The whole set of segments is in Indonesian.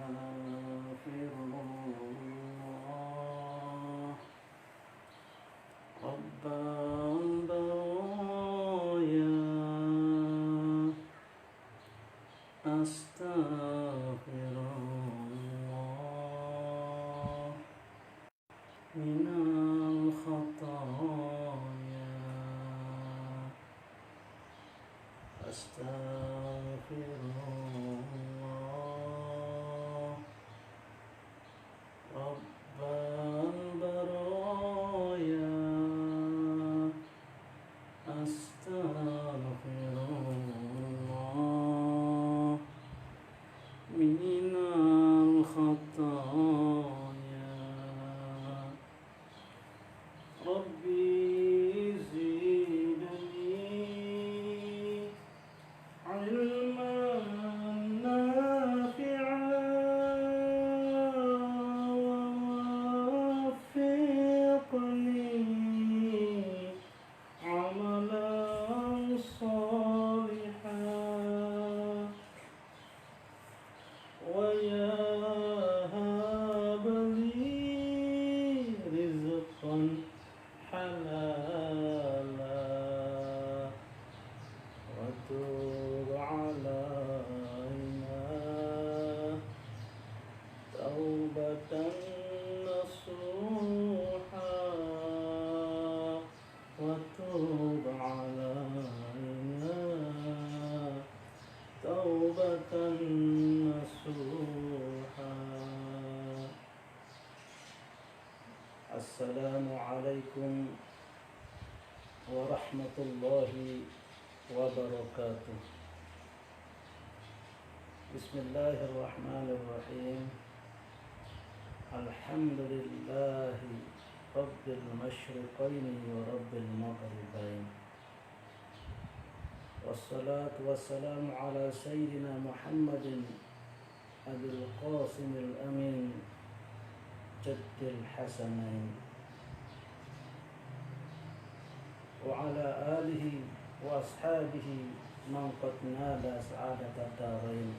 الله رب البرايا أستغفر الله من الخطايا أستغفر الله رب البرايا أستغفر الله من الخطايا ربي زدني علما نافعا ووفقني عملا صالحا ويهب لي رزقا حلالا وتب علينا توبة نصوحا وتب علينا توبة نصوحا. السلام عليكم ورحمة الله وبركاته. بسم الله الرحمن الرحيم. الحمد لله رب المشرقين ورب المغربين، والصلاة والسلام على سيدنا محمد أبي القاسم الأمين جد الحسنين وعلى آله وأصحابه من قد نال سعادة الدارين،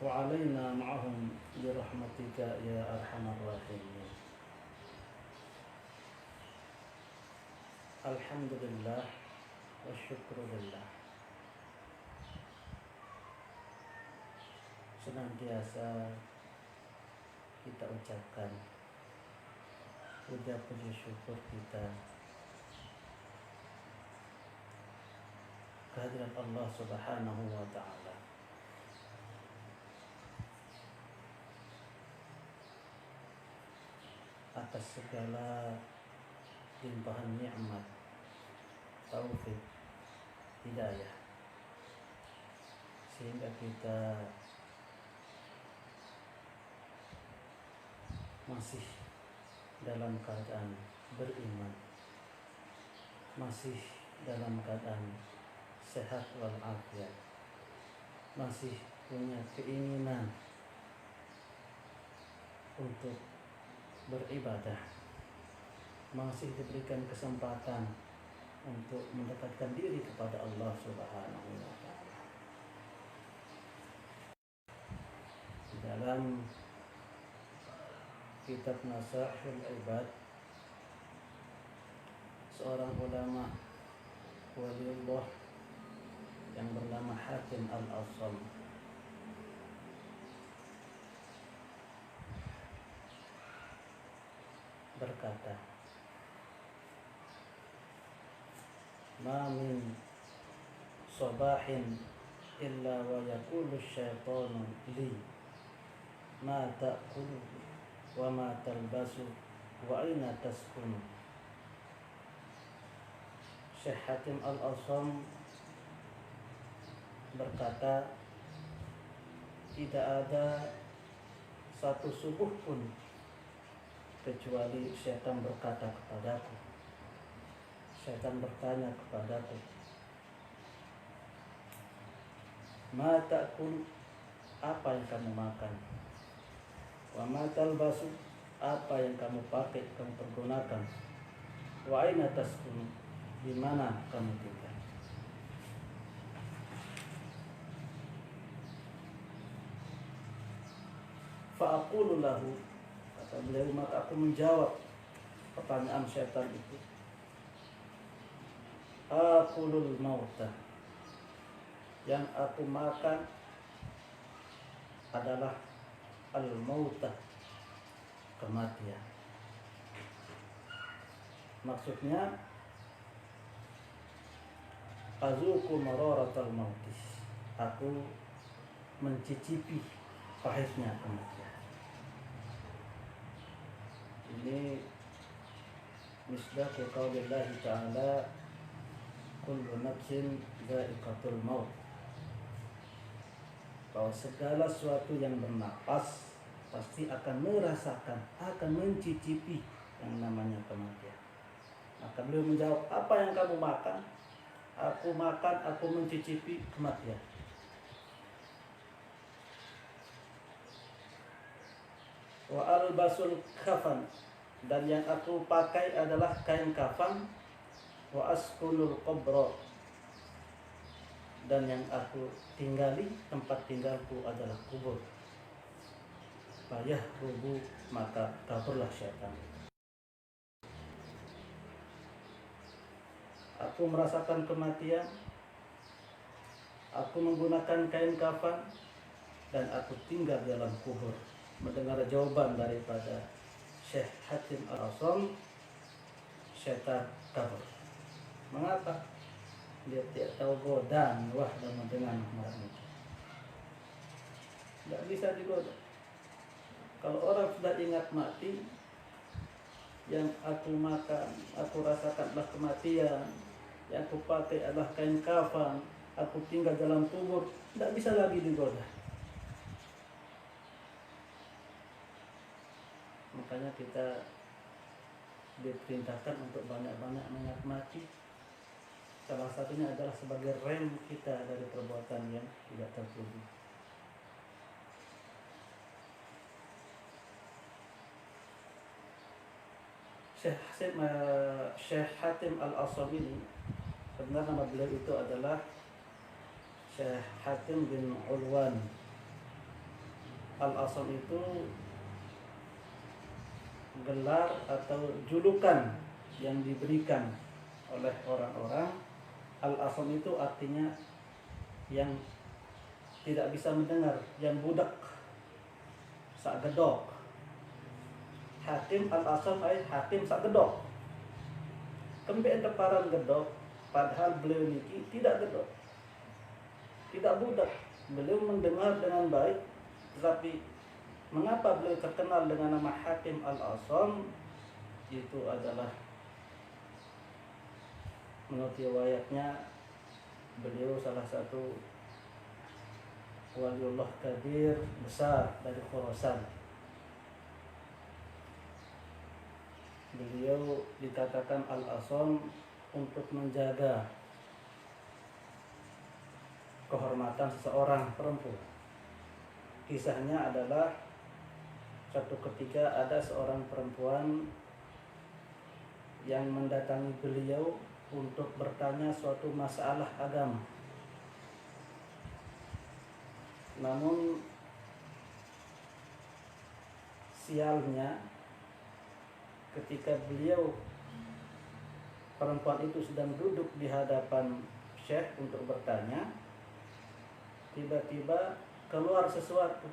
وعلينا معهم برحمتك يا أرحم الراحمين. Alhamdulillah wa syukrulillah. Senantiasa kita ucapkan puja puji syukur kita kehadirat Allah Subhanahu wa ta'ala atas segala limpahan nikmat, taufik, hidayah, sehingga kita masih dalam keadaan beriman, masih dalam keadaan sehat walafiat, masih punya keinginan untuk beribadah, masih diberikan kesempatan untuk mendekatkan diri kepada Allah Subhanahu wa ta'ala. Di dalam kitab Nasaihul Ibad, seorang ulama waliullah yang bernama Hatim Al-Asam berkata, "Ma min sabahin illa wa yaqulu syaitanu li ma ta'kulu wa ma talbasu wa aina taskunu." Syekh Hatim Al-Asam berkata, tidak ada satu subuh pun kecuali syaitan berkata kepadaku, syaitan bertanya kepadaku, ma ta'kul, apa yang kamu makan, wa ma talbasu, apa yang kamu pakai, kamu pergunakan, wa aina taskunu, di mana kamu tinggal. Fa'aqulu lahu, kata beliau, maka aku menjawab pertanyaan syaitan itu. Akulul mauta, yang aku makan adalah al-mauta, kematian. Maksudnya azuku mararatal mautis, aku mencicipi pahitnya kematian. Ini misdaqu qaulillahi ta'ala, kullu nafsin dha'iqatul maut, bahwa segala sesuatu yang bernapas pasti akan merasakan, akan mencicipi yang namanya kematian. Maka beliau menjawab, apa yang kamu makan? Aku makan, aku mencicipi kematian. Wa albasul kafan, dan yang aku pakai adalah kain kafan. Wa askunul qabra, dan yang aku tinggali, tempat tinggalku adalah kubur. Payah rubuh, maka kaburlah syaitan. Aku merasakan kematian, aku menggunakan kain kafan, dan aku tinggal dalam kubur. Mendengar jawaban daripada Syekh Hatim Al-Asam, syaitan kabur. Mengapa? Dia tidak tahu godaan wahdahu dengan marahnya. Tidak bisa digoda. Kalau orang sudah ingat mati, yang aku makan, aku rasakan adalah kematian, yang aku pakai adalah kain kafan, aku tinggal dalam kubur, tidak bisa lagi digoda. Makanya kita diperintahkan untuk banyak-banyak mengingat mati. Salah satunya adalah sebagai rem kita dari perbuatan yang tidak terpuji. Syekh Hatim Al-Asam ini, sebenarnya nama beliau itu adalah Syekh Hatim bin Ulwan. Al-Asam itu gelar atau julukan yang diberikan oleh orang-orang. Al-Asam itu artinya yang tidak bisa mendengar, yang budak, sak gedok. Hatim Al-Asam ay hatim sak gedok. Kembali teparan gedok, padahal beliau ini tidak gedok, tidak budak. Beliau mendengar dengan baik, tetapi mengapa beliau terkenal dengan nama Hatim Al-Asam? Itu adalah menurut riwayatnya, beliau salah satu waliullah kabir besar dari Khurasan. Beliau dikatakan Al-Asam untuk menjaga kehormatan seseorang perempuan. Kisahnya adalah suatu ketika ada seorang perempuan yang mendatangi beliau untuk bertanya suatu masalah agama. Namun sialnya, ketika beliau, perempuan itu sedang duduk di hadapan Syekh untuk bertanya, tiba-tiba keluar sesuatu,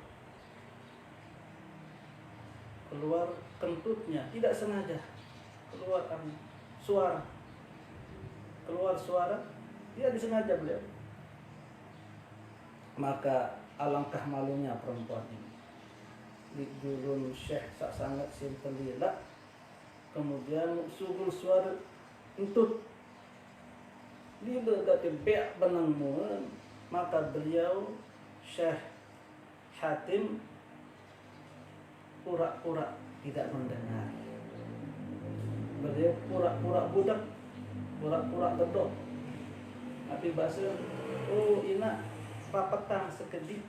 keluar kentutnya, tidak sengaja keluar suara, tidak disengaja beliau. Maka alangkah malunya perempuan ini. Dijulun Syekh sak sangat simpelila, kemudian sugul suara entut lila kata beak benangmu. Maka beliau Syekh Hatim pura-pura tidak mendengar. Beliau pura-pura budak, pura-pura gedok. Tapi bahasa, oh ina papetang sekedip,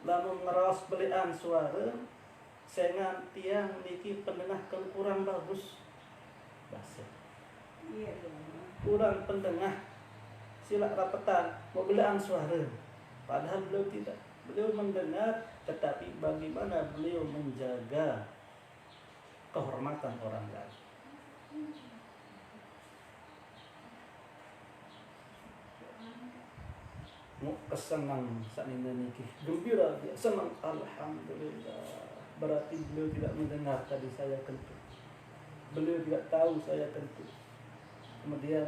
lamun ngeraos belian suara, sengan tiang niki pendengar kurang bagus. Bahasa. Iya, kurang pendengar. Sila rapetan mau belian suara, padahal beliau tidak Beliau mendengar, tetapi bagaimana beliau menjaga kehormatan orang lain. Mau kesenang saat ini gembira dia, senang, alhamdulillah. Berarti beliau tidak mendengar tadi saya kentut. Beliau tidak tahu saya kentut. Kemudian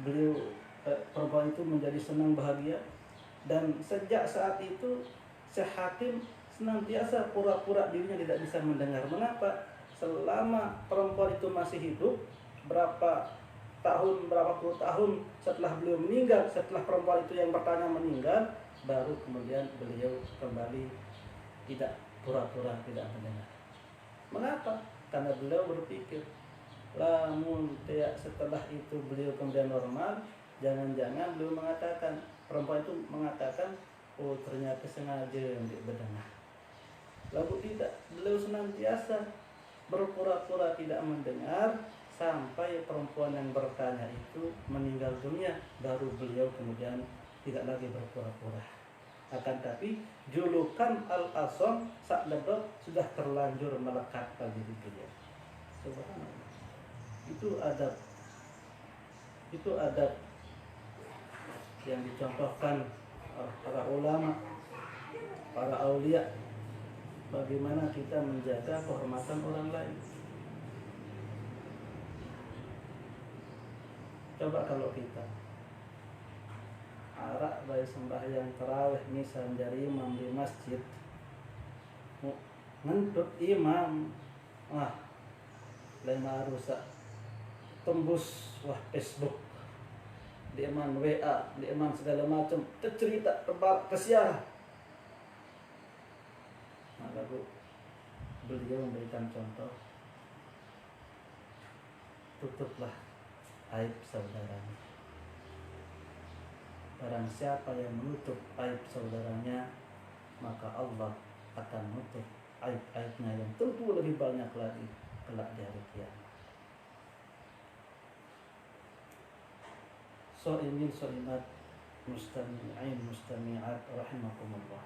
beliau perempuan itu menjadi senang bahagia, dan sejak saat itu Syekh Hakim senantiasa pura-pura dirinya tidak bisa mendengar. Mengapa? Selama perempuan itu masih hidup, berapa puluh tahun setelah beliau meninggal, setelah perempuan itu yang bertanya meninggal, baru kemudian beliau kembali tidak pura-pura tidak mendengar. Mengapa? Karena beliau berpikir, lamun setelah itu beliau kemudian normal, jangan-jangan beliau mengatakan, perempuan itu mengatakan, oh ternyata sengaja untuk mendengar. Lalu tidak, beliau senantiasa berpura-pura tidak mendengar sampai perempuan yang bertanya itu meninggal dunia, baru beliau kemudian tidak lagi berpura-pura. Akan tapi julukan Al-Asam Sa'ladot sudah terlanjur melekat pada diri beliau. Subhanallah. Itu adab yang dicontohkan para ulama, para aulia, bagaimana kita menjaga kehormatan orang lain. Coba kalau kita arak dari sembahyang tarawih misalnya dari imam di masjid, ngentut imam, lema rusak, tembus Facebook, di iman WA, di iman segala macam, cerita terbang kesian. Lalu beliau memberikan contoh, tutuplah aib saudaranya. Barang siapa yang menutup aib saudaranya, maka Allah akan menutup aib-aibnya yang tentu lebih banyak lagi kelak di hari kiamat. Shaimin shaimat, mustami'in mustami'at rahimakumullah.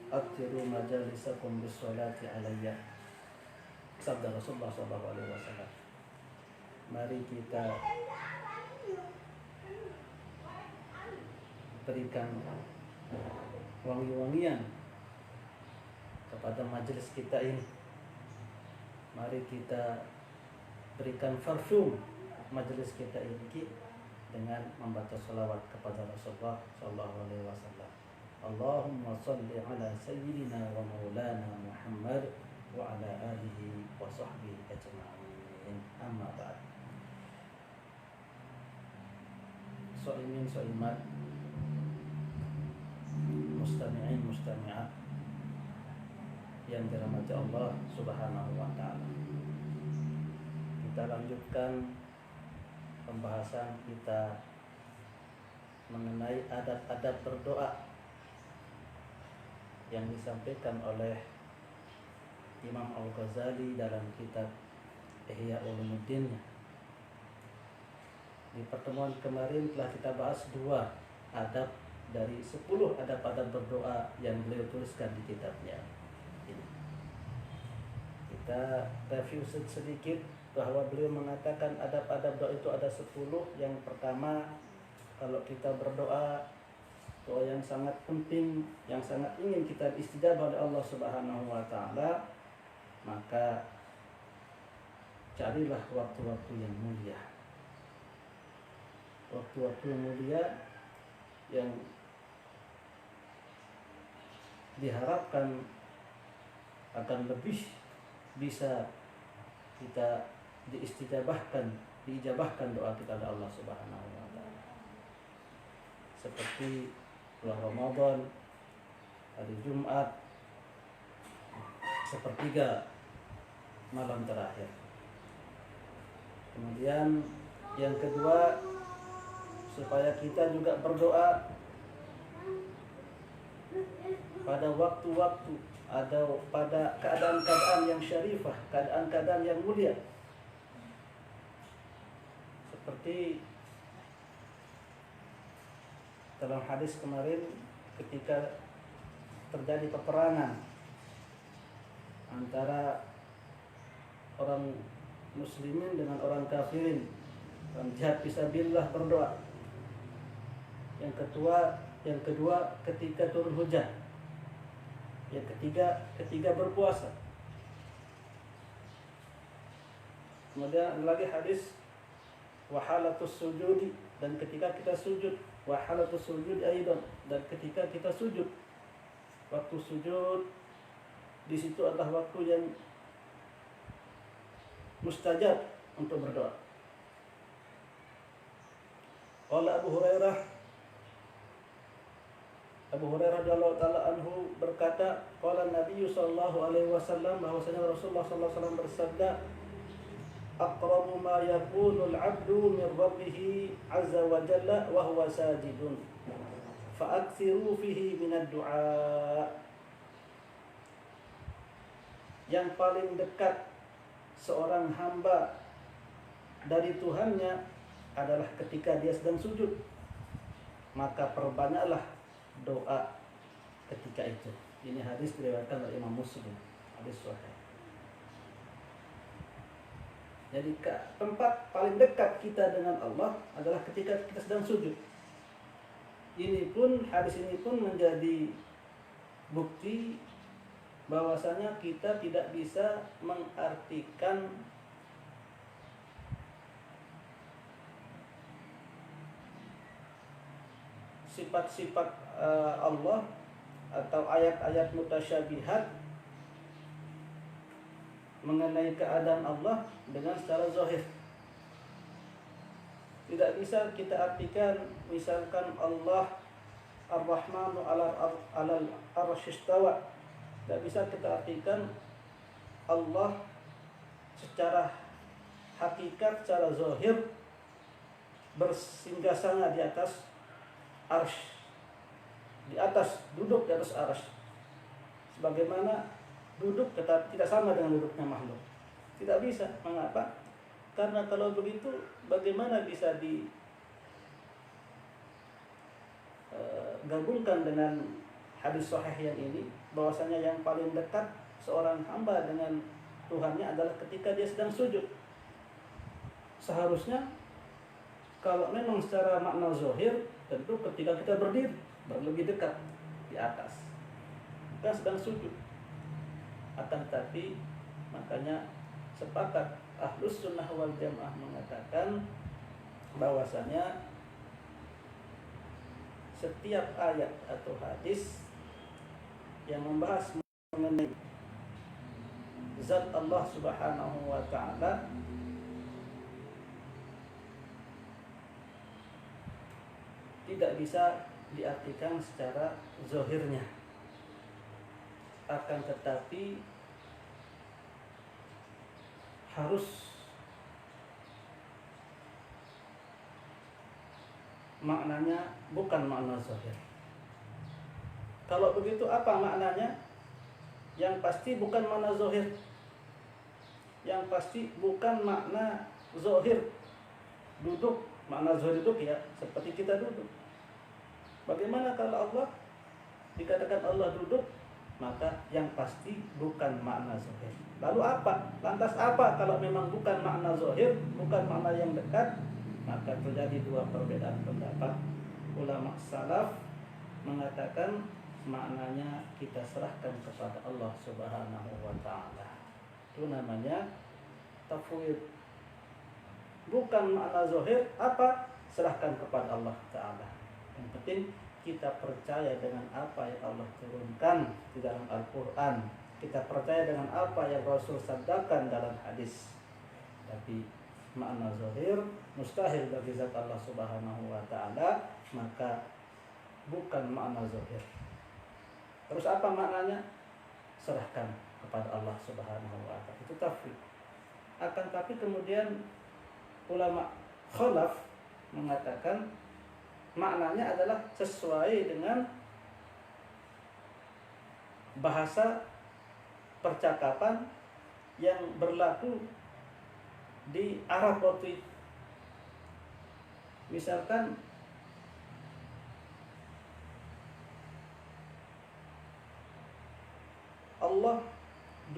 Aktiru majalisakum bisolati alayya. Sabda Rasulullah SAW. Mari kita berikan wangi-wangian kepada majelis kita ini. Mari kita berikan parfum majelis kita ini dengan membaca salawat kepada Rasulullah SAW. Allahumma salli ala sayyidina wa maulana Muhammad wa ala alihi wa sahbihi ajma'in. Amma ba'd. Shaimin shaimat, mustami'in mustami'at yang dirahmati Allah Subhanahu wa ta'ala. Kita lanjutkan pembahasan kita mengenai adab-adab berdoa yang disampaikan oleh Imam Al-Ghazali dalam kitab Ihya Ulumuddin. Di pertemuan kemarin telah kita bahas 2 adab dari 10 adab-adab berdoa yang beliau tuliskan di kitabnya ini. Kita review sedikit bahwa beliau mengatakan adab-adab doa itu ada 10. Yang pertama, kalau kita berdoa, doa yang sangat penting, yang sangat ingin kita istijabah oleh Allah Subhanahu wa ta'ala, maka carilah waktu-waktu yang mulia. Waktu-waktu yang mulia yang diharapkan akan lebih bisa kita diijabahkan doa kita oleh Allah Subhanahu wa ta'ala. Seperti bulan Ramadan, hari Jumat, sepertiga malam terakhir. Kemudian yang kedua, supaya kita juga berdoa pada waktu-waktu atau pada keadaan-keadaan yang syarifah, keadaan-keadaan yang mulia, seperti dalam hadis kemarin ketika terjadi peperangan antara orang muslimin dengan orang kafirin dalam jihad fisabilillah berdoa. Yang kedua ketika turun hujan. Yang ketiga berpuasa. Kemudian ada lagi hadis wahalatus sujudi, dan ketika kita sujud, wahalatus sujud aidan, dan ketika kita sujud. Waktu sujud di situ adalah waktu yang mustajab untuk berdoa. Qala Abu Hurairah radhiyallahu taala anhu berkata, qala Nabi sallallahu alaihi wasallam, bahwasanya Rasulullah sallallahu alaihi wasallam bersabda, aqrabu ma yakunu al-'abdu min rabbih 'azza wa jalla wa huwa sajidun fa'aksiru fihi minad du'a. Yang paling dekat seorang hamba dari Tuhannya adalah ketika dia sedang sujud, maka perbanyaklah doa ketika itu. Ini hadis diriwayatkan oleh Imam Muslim, hadis sahih. Jadi tempat paling dekat kita dengan Allah adalah ketika kita sedang sujud. Hadis ini pun menjadi bukti bahwasanya kita tidak bisa mengartikan sifat-sifat Allah atau ayat-ayat mutasyabihat mengenai keadaan Allah dengan secara zahir. Tidak bisa kita artikan misalkan Allah Ar-Rahmanu 'alal 'arsy istawa. Tidak bisa kita artikan Allah secara hakikat, secara zahir bersinggasana di atas arsy, duduk di atas arsy. Sebagaimana duduk tetapi tidak sama dengan duduknya makhluk. Tidak bisa. Mengapa? Karena kalau begitu bagaimana bisa digabungkan dengan hadis sahih yang ini, bahwasanya yang paling dekat seorang hamba dengan Tuhannya adalah ketika dia sedang sujud. Seharusnya kalau memang secara makna zahir, tentu ketika kita berdiri lebih dekat di atas, kita sedang sujud. Akan tetapi makanya sepakat Ahlus Sunnah wal Jamaah mengatakan bahwasanya setiap ayat atau hadis yang membahas mengenai zat Allah Subhanahu wa taala tidak bisa diartikan secara zahirnya. Akan tetapi harus maknanya bukan makna zahir. Kalau begitu apa maknanya? Yang pasti bukan makna zahir. Yang pasti bukan makna zahir. Duduk, makna zahir duduk ya, seperti kita duduk. Bagaimana kalau Allah dikatakan Allah duduk? Maka yang pasti bukan makna zahir. Lalu apa? Lantas apa kalau memang bukan makna zahir, bukan makna yang dekat? Maka terjadi dua perbedaan pendapat. Ulama salaf mengatakan maknanya kita serahkan kepada Allah Subhanahu wa taala. Itu namanya tafwid. Bukan makna zahir, apa? Serahkan kepada Allah taala. Yang penting kita percaya dengan apa yang Allah turunkan di dalam Al-Quran. Kita percaya dengan apa yang Rasul sabdakan dalam hadis. Tapi makna zahir mustahil bagi zat Allah Subhanahu wa taala, maka bukan makna zahir. Terus apa maknanya? Serahkan kepada Allah Subhanahu wa taala. Itu tafwid. Akan tapi kemudian ulama khalaf mengatakan maknanya adalah sesuai dengan bahasa percakapan yang berlaku di Arab waktu itu. Misalkan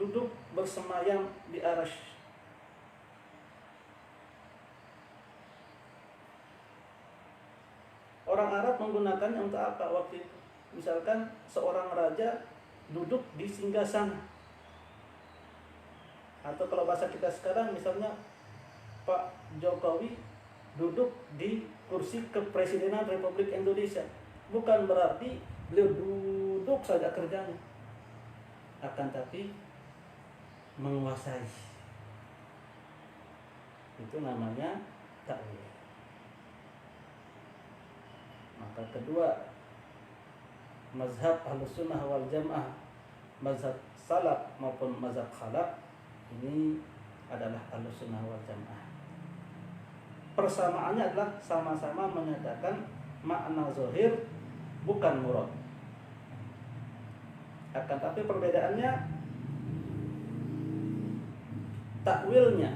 duduk bersemayam di arasy. Orang Arab menggunakannya untuk apa waktu itu? Misalkan seorang raja duduk di singgasana. Atau kalau bahasa kita sekarang misalnya Pak Jokowi duduk di kursi kepresidenan Republik Indonesia. Bukan berarti beliau duduk saja kerjanya, akan tapi menguasai. Itu namanya takwil. Maka kedua, mazhab Ahlussunnah wal Jamaah, mazhab salaf maupun mazhab khalaf, ini adalah Ahlussunnah wal Jamaah. Persamaannya adalah sama-sama menyatakan makna zahir bukan murad. Akan tapi perbedaannya takwilnya.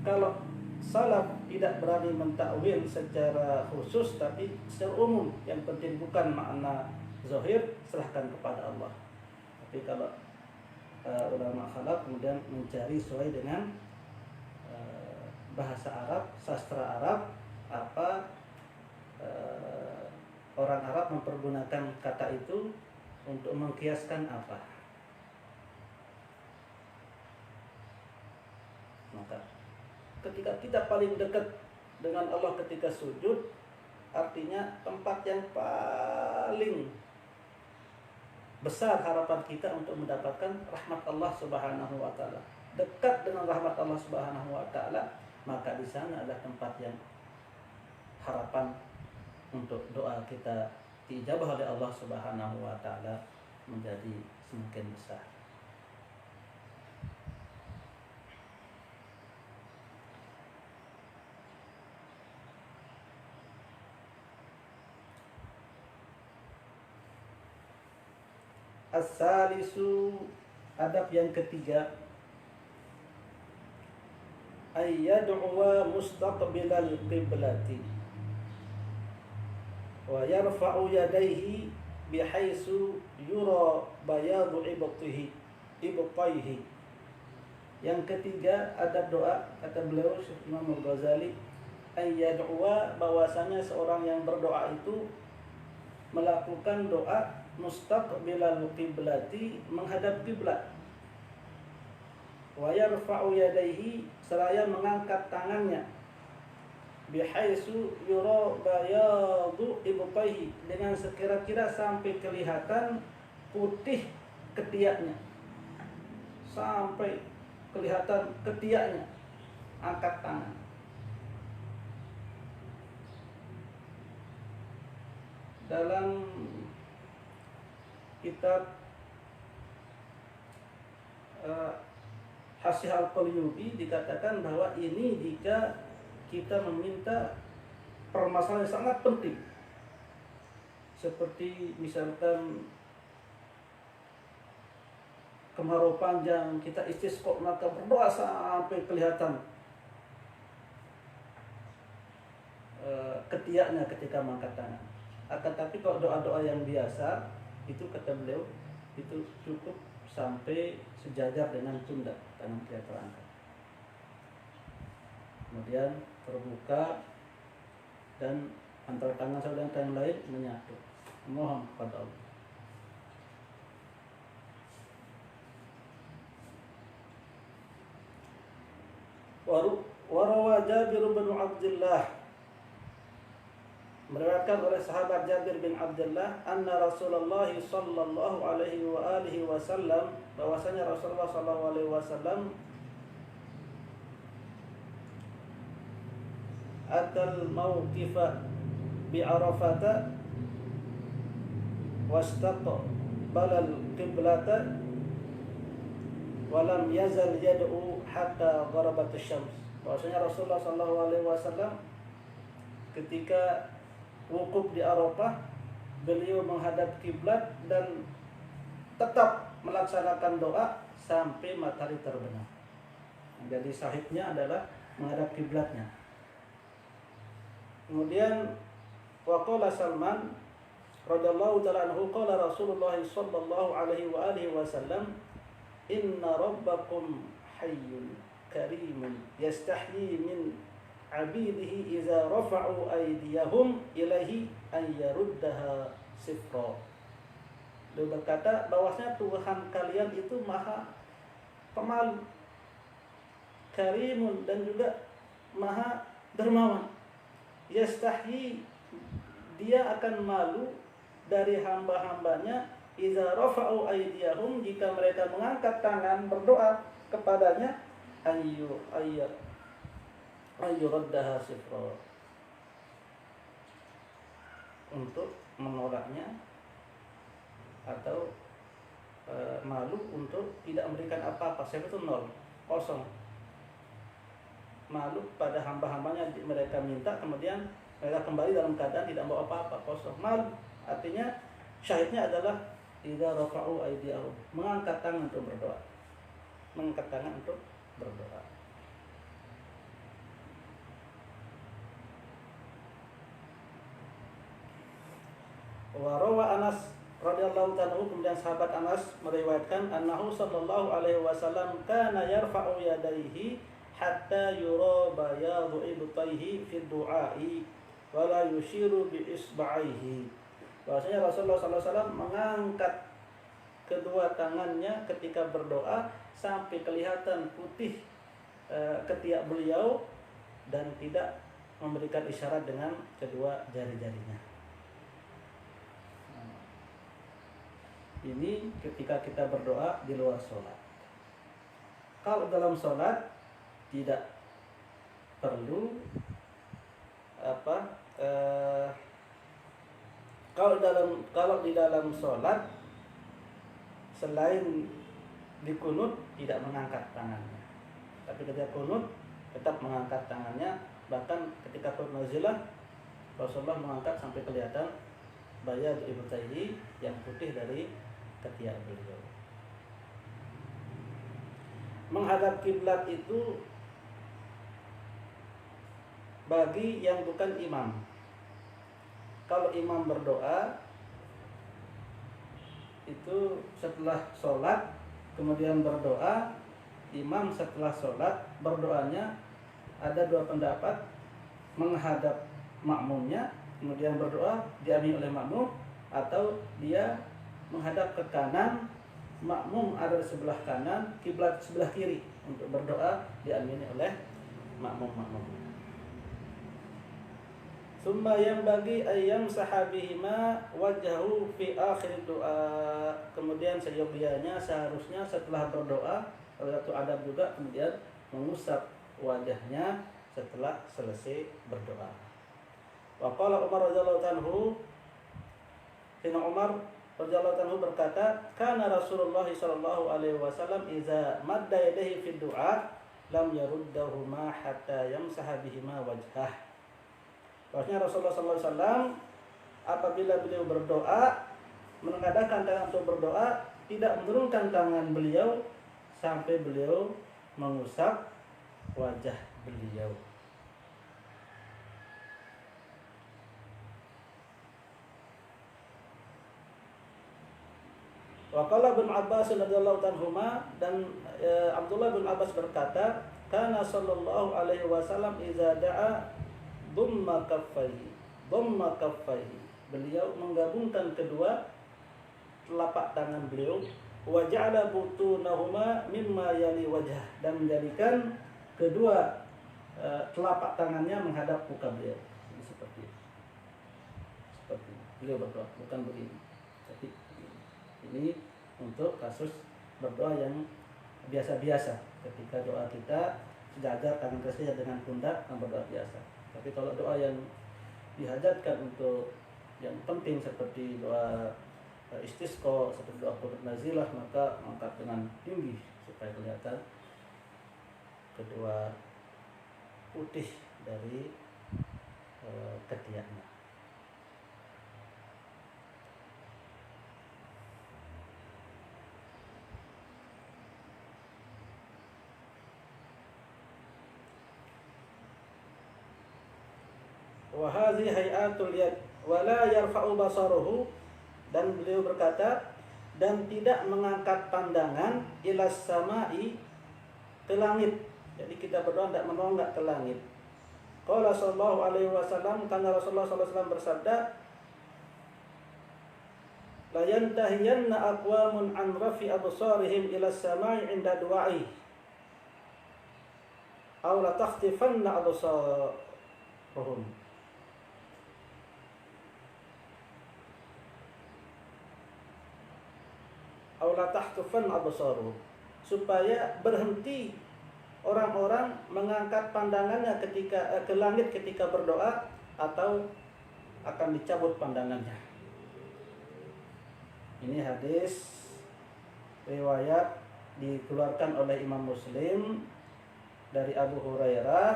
Kalau salaf tidak berani mentakwil secara khusus, tapi secara umum, yang penting bukan makna zahir, serahkan kepada Allah. Tapi kalau ulama khalaf kemudian mencari sesuai dengan bahasa Arab, sastra Arab, apa orang Arab mempergunakan kata itu untuk mengkiaskan apa. Maka ketika kita paling dekat dengan Allah ketika sujud, artinya tempat yang paling besar harapan kita untuk mendapatkan rahmat Allah Subhanahu wa taala. Dekat dengan rahmat Allah Subhanahu wa taala, maka di sana adalah tempat yang harapan untuk doa kita diijabah oleh Allah Subhanahu wa taala menjadi semakin besar. As-salisu, adab yang ketiga, ayyad'uwa mustaqbilal qiblati wa yarfa'u yadayhi bihaitsu yura bayadu ibtihi. Yang ketiga, adab doa, kata beliau Syekh Imam Al-Ghazali, ayyad'uwa, bahwasanya seorang yang berdoa itu melakukan doa mustaqbilal qiblati, menghadap kiblat, wa yarfa'u yadayhi, seraya mengangkat tangannya, bihaitsu yura bayadu ibtaihi, dengan sekira-kira sampai kelihatan putih ketiaknya, sampai kelihatan ketiaknya, angkat tangan. Dalam kitab Hasih Al-Qalyubi dikatakan bahwa ini jika kita meminta permasalahan yang sangat penting, seperti misalkan kemarau panjang, kita istisqa, maka berdoa sampai kelihatan ketiaknya ketika mengangkat tangan. Akan tapi kalau doa-doa yang biasa, itu kata beliau, itu cukup sampai sejajar dengan pundak, tangan kita terangkat. Kemudian terbuka dan antara tangan satu dengan tangan lain menyatu, mohon kepada Allah. Warawa Jabir bin Abdullah, meriwayatkan oleh sahabat Jabir bin Abdullah, anna Rasulullah sallallahu alaihi wa alihi wasallam, bahwasanya Rasulullah sallallahu alaihi wasallam atal mauqifa bi Arafata wastaqbala al-qiblata wa lam yazal yad'u hatta gharabat asy-syams. Bahwasanya Rasulullah sallallahu alaihi wasallam ketika wukuf di Arafah, beliau menghadap kiblat dan tetap melaksanakan doa sampai matahari terbenam. Jadi sahihnya adalah menghadap kiblatnya. Kemudian waqala Salman radhiyallahu ta'ala anhu, qala Rasulullah sallallahu alaihi wa alihi wasallam, inna rabbakum hayyun karimun yastahyi min abidihi iza rafa'u aydiyahum ilaihi an yaruddaha sifra. Beliau berkata bahwasanya Tuhan kalian itu maha pemalu, karimun, dan juga maha dermawan. Yastahyi, dia akan malu dari hamba-hambanya, iza rafa'u aydiyahum, jika mereka mengangkat tangan berdoa kepadanya, ayyuraddaha sifra, untuk menolaknya atau malu untuk tidak memberikan apa-apa. Sifra itu nol, kosong. Malu pada hamba-hambanya, mereka minta kemudian mereka kembali dalam keadaan tidak membawa apa-apa, kosong. Malu artinya syahidnya adalah idza rafa'u aydiyahum, mengangkat tangan untuk berdoa. Mengangkat tangan untuk berdoa. Wa rawa Anas radhiyallahu ta'ala, kemudian sahabat Anas meriwayatkan annahu sallallahu alaihi wasallam kana yarfa'u yadayhi hatta yura bayadu ibtaihi fi du'ai wa la yushiru bi isba'ihi. Bahwasanya Rasulullah sallallahu alaihi wasallam mengangkat kedua tangannya ketika berdoa sampai kelihatan putih ketiak beliau dan tidak memberikan isyarat dengan kedua jari-jarinya. Ini ketika kita berdoa di luar sholat. Kalau dalam sholat tidak perlu kalau di dalam sholat selain di kunut tidak mengangkat tangannya, tapi ketika kunut tetap mengangkat tangannya. Bahkan ketika kunut nazilah Rasulullah mengangkat sampai kelihatan bayad ibtaihi, yang putih dari ketiak beliau. Menghadap kiblat itu bagi yang bukan imam. Kalau imam berdoa itu setelah sholat kemudian berdoa, imam setelah sholat berdoanya ada dua pendapat: menghadap makmumnya kemudian berdoa diamini oleh makmum, atau dia menghadap ke kanan, makmum ada di sebelah kanan, kiblat sebelah kiri, untuk berdoa diamini oleh makmum. Summa yang bagi ayam sahabihima wajhahu fi akhir doa. Kemudian seyogianya seharusnya setelah berdoa, satu adab juga, kemudian mengusap wajahnya setelah selesai berdoa. Wa qala Umar radhiyallahu anhu, Sayyidina Umar radhiyallahu anhu berkata, kana Rasulullah sallallahu alaihi wasallam idza madda yadayhi fi du'a lam yaruddahuma hatta yamsaha bihima wajhah. Bahwasanya Rasulullah sallallahu alaihi wasallam apabila beliau berdoa, mengadakan tangan untuk berdoa, tidak menurunkan tangan beliau sampai beliau mengusap wajah beliau. Waqala bin Abbas radhiyallahu anhuma, dan Abdullah bin Abbas berkata, kana sallallahu alaihi wasallam idza da'a dhamma kaffaihi. Beliau menggabungkan kedua telapak tangan beliau, wa ja'ala butunahuma mimma yali wajah, dan menjadikan kedua telapak tangannya menghadap muka beliau. Seperti beliau berdoa, bukan begini. Tapi ini untuk kasus berdoa yang biasa-biasa. Ketika doa kita sejajar tangan kiri dengan pundak, berdoa biasa. Tapi kalau doa yang dihajatkan untuk yang penting seperti doa istisqa, seperti doa qunut nazilah, maka angkat dengan tinggi supaya kelihatan kedua putih dari ketiaknya. Wa hadhihi hay'atul yad wa la yarfa'u basaruhu, dan beliau berkata dan tidak mengangkat pandangan ilas samai, ke langit. Jadi kita berdoa tidak menolak ke langit. Qala sallallahu alaihi wasallam, karena Rasulullah sallallahu alaihi wasallam bersabda, la yantahiyanna aqwamun an rafi absarihim ila samai inda du'ai aw la takhtifanna absarahum. Aw la tahtufan absaruhum, supaya berhenti orang-orang mengangkat pandangannya ketika ke langit ketika berdoa, atau akan dicabut pandangannya. Ini hadis riwayat dikeluarkan oleh Imam Muslim dari Abu Hurairah.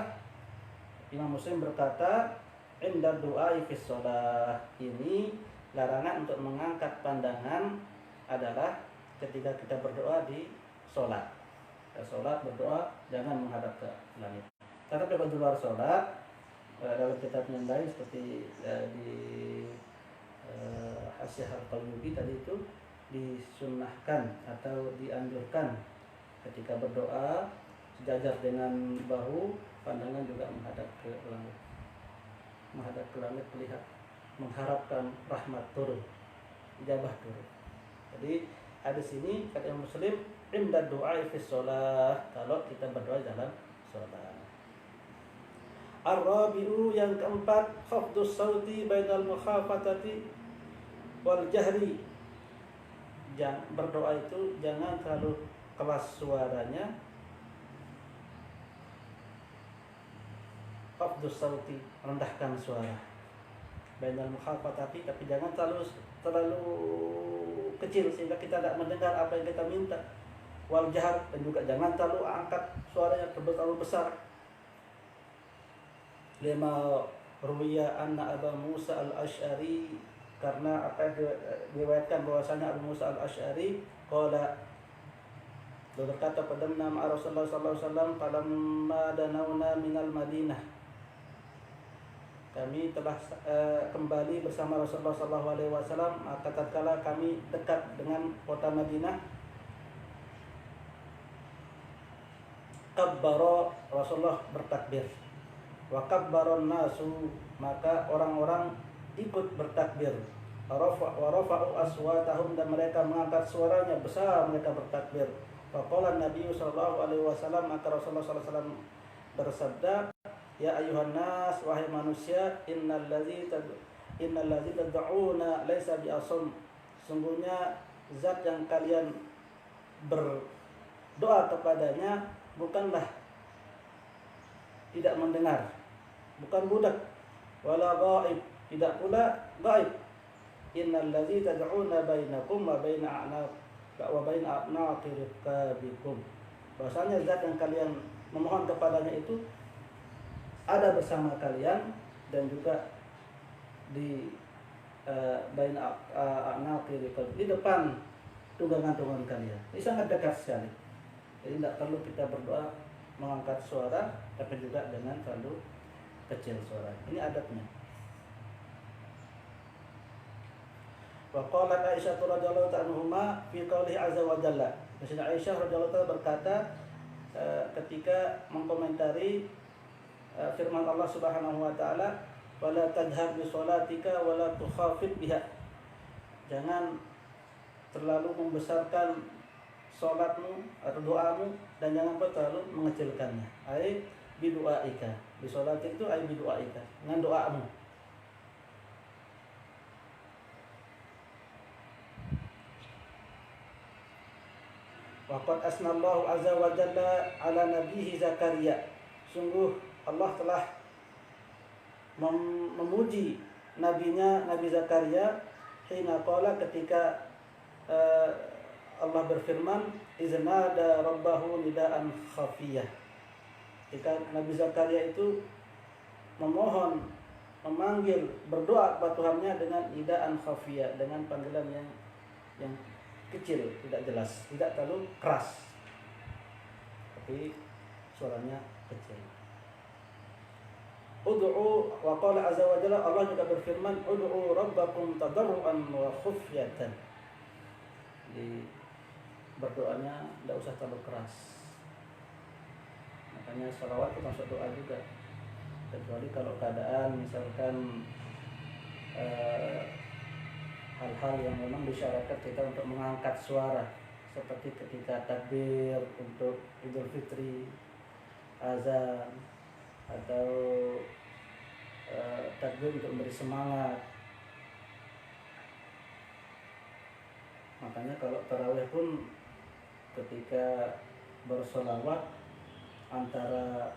Imam Muslim berkata, inda du'ai fis shalah, ini larangan untuk mengangkat pandangan adalah ketika kita berdoa di sholat. Sholat berdoa jangan menghadap ke langit. Tapi kalau di luar sholat, dalam kitab yang lain seperti di Hasyiah Al-Qalyubi tadi itu disunnahkan atau dianjurkan ketika berdoa sejajar dengan bahu, pandangan juga menghadap ke langit. Menghadap ke langit melihat, mengharapkan rahmat turun, ijabah turun. Jadi hadis ini kata Imam Muslim, inda du'ai fi shalah, kalau kita berdoa dalam salat. Ar-rabi'u, yang keempat, khafdus sauti bainal mukhafatati wal jahri. Berdoa itu jangan terlalu keras suaranya. Khafdus sauti, rendahkan suara. Bainal mukhafatati, tapi jangan terlalu kecil sehingga kita tidak mendengar apa yang kita minta. Wal jahr, dan juga jangan terlalu angkat suaranya terlalu besar. Lima ruwiya anna Abu Musa al-Asy'ari, karena apa yang diriwayatkan bahwasanya Abu Musa al-Asy'ari qala, berkata pada nama Rasulullah sallallahu alaihi wasallam, falamma danawna minal Madinah, kami telah kembali bersama Rasulullah sallallahu alaihi wasallam, maka tatkala kami dekat dengan kota Madinah, kabbara, Rasulullah bertakbir, wa kabbaron nasu, maka orang-orang ikut bertakbir, wa rafa'u aswatahum, dan mereka mengangkat suaranya besar, mereka bertakbir. Faqala Nabi sallallahu alaihi wasallam, maka Rasulullah sallallahu alaihi wasallam bersabda, ya ayuhan nas, wahai manusia, innal ladzi tad'una laisa bi'asam, sungguhnya zat yang kalian berdoa kepadanya bukanlah tidak mendengar, bukan budak, wala ghaib, tidak pula ghaib. Innal ladzi tad'una bainakum wa baina a'naqi rikabikum, bahwasanya zat yang kalian memohon kepadanya itu ada bersama kalian dan juga di baina a'naqi rikabikum, di depan tunggangan-tunggangan kalian. Ini sangat dekat sekali. Jadi tidak perlu kita berdoa mengangkat suara, tapi juga dengan terlalu kecil suara. Ini adabnya. Wa qalat Aisyah radhiyallahu anha fi qoulihi azza wa jalla. Sayyidah Aisyah radhiyallahu anha berkata ketika mengkomentari firman Allah Subhanahu wa taala, wala tadhhar bi sholatika wala tukhafit biha. Jangan terlalu membesarkan sholatmu atau doamu, dan jangan terlalu mengecilkannya. Ai bidu'aika, di sholat itu ai bidu'aika, dengan doamu. Waqad asnallahu azza wa jalla ala nabihi Zakaria, sungguh Allah telah memuji nabinya Nabi Zakaria, hina qala, ketika Allah berfirman, iznada rabbahu nidaan khafiyah, ketika Nabi Zakaria itu memohon, memanggil, berdoa kepada Tuhannya dengan nidaan khafiyah, dengan panggilan yang kecil, tidak jelas, tidak terlalu keras, tapi suaranya kecil. Ud'u, wa qala azza wa jalla, Allah juga berfirman, ud'u rabbakum tadarruan wa khufyatan, Jadi berdoanya tidak usah terlalu keras. Makanya sholawat itu masuk doa juga, kecuali kalau keadaan misalkan hal-hal yang memang disyaratkan kita untuk mengangkat suara, seperti ketika takbir untuk Idul Fitri, azan, atau takbir untuk memberi semangat. Makanya kalau tarawih pun ketika bersolawat antara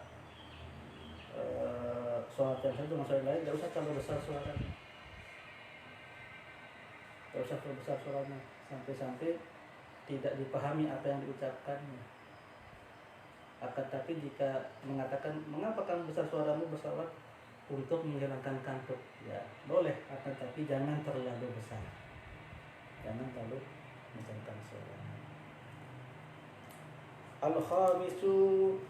sholat yang satu dengan sholat lain tidak usah terlalu besar suaranya, tidak usah terlalu besar suaranya sampai-sampai tidak dipahami apa yang diucapkannya. Akan tapi jika mengatakan mengapa kamu besar suaramu bersolawat, untuk menghilangkan kantuk, ya boleh, akan tapi jangan terlalu besar, jangan terlalu besarkan suara. Al-khamisu,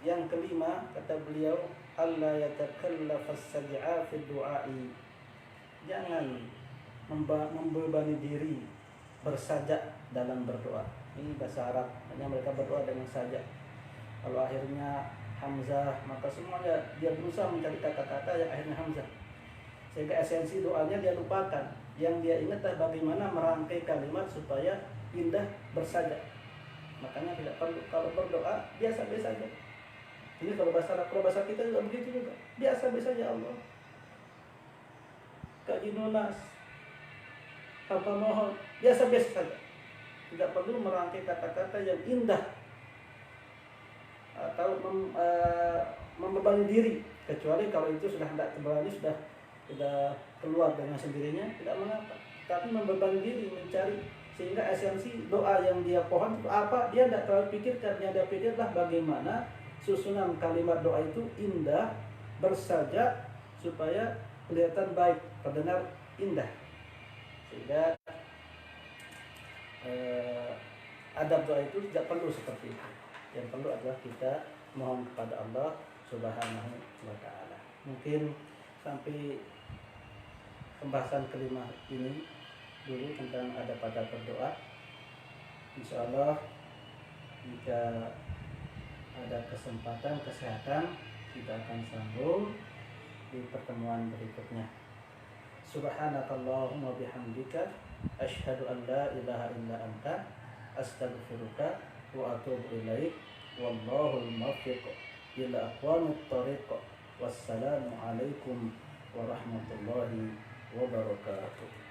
yang kelima, kata beliau, alla yatakallaf as-saj'a fi du'ai, jangan membebani diri bersajak dalam berdoa. Ini bahasa Arab, hanya mereka berdoa dengan sajak. Kalau akhirnya hamzah, maka semuanya dia berusaha mencari kata-kata yang akhirnya hamzah, sehingga esensi doanya dia lupakan. Yang dia ingat adalah bagaimana merangkai kalimat supaya indah bersajak. Makanya tidak perlu, kalau berdoa biasa-biasa saja. Ini kalau bahasa Arab, kalau bahasa kita juga begitu juga, biasa-biasa saja. Allah kajinunas, tanpa mohon, biasa-biasa saja. Tidak perlu merangkai kata-kata yang indah atau membebani diri, kecuali kalau itu sudah tidak terbebani, sudah keluar dengan sendirinya, tidak mengapa. Tapi membebani diri mencari, sehingga esensi doa yang dia pohon itu apa, dia tidak terlalu pikirkan. Yang dia pikirlah bagaimana susunan kalimat doa itu indah, bersajak, supaya kelihatan baik, terdengar indah. Sehingga adab doa itu tidak perlu seperti itu. Yang perlu adalah kita mohon kepada Allah Subhanahu wa ta'ala. Mungkin sampai pembahasan kelima ini dulu tentang adab pada berdoa. Insya Allah jika ada kesempatan kesehatan, kita akan sambung di pertemuan berikutnya. Subhanakallahumma bihamdika asyhadu an la ilaha illa anta astaghfiruka wa atubu ilaik. Wallahul muwaffiq ila aqwamit thariq. Wassalamu alaikum warahmatullahi wabarakatuh.